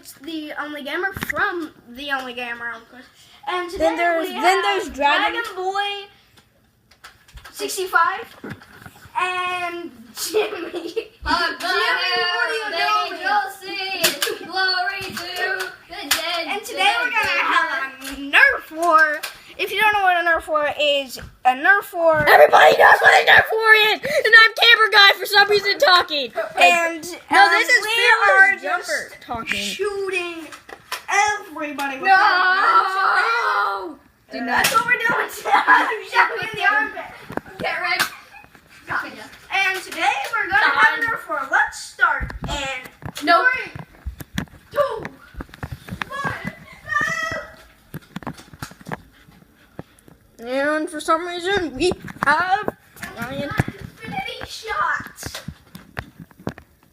it's the Only Gamer from the Only Gamer, of course. And today there's Dragon Boy 65 and Jimmy. What are you doing? You'll see glory to the dead. And today we're gonna have a Nerf war. If you don't know what a Nerf war is, a Nerf war. Everybody knows what a Nerf war is, and I'm camera guy for some reason talking. And no, this is we are Jumper just talking. shooting everybody with No! Do not. That's what we're doing today. I'm shooting in the armpit. Get ready. And today we're gonna have a Nerf war. Let's start. And No. 3, 2, 1, go! And for some reason, we have Ryan. Infinity shots.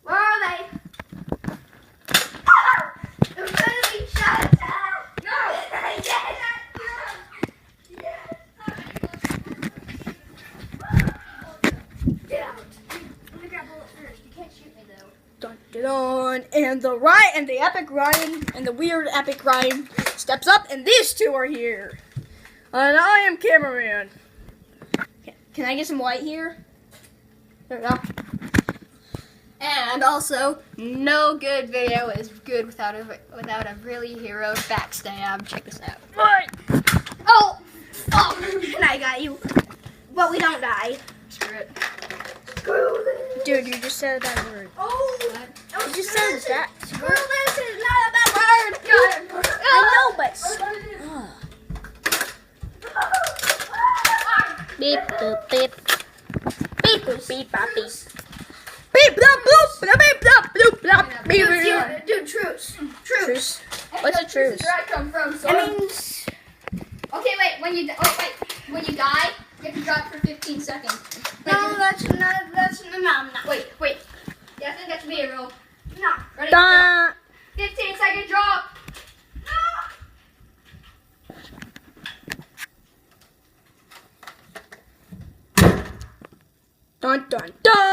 Where are they? Infinity shots. No. Yes. Get out. I'm gonna grab a bullet first. You can't shoot me though. Dun, dun, dun. And the epic Ryan, and the weird epic Ryan steps up, and these two are here. And I am cameraman. Can I get some white here? There we go. And also, no good video is good without a really hero backstab. Check this out. What? Oh, and I got you. But we don't die. Screw it. Screw this. Dude, you just said that word. Oh, You just said that. Screw this is not a bad word. I know, but. Beep boop beep. Beep boop beep bop beep. Beep bloop bloop bloop beep bloop bloop bloop beep bloop. Dude, truce. Truce. What's a truce? Where I come from, so. It means. Okay, wait. When you die, you have to drop for 15 seconds. No, that's no. Wait. Yeah, I think that should be a rule. No. Ready? Dun. 15-second drop. Dun dun dun.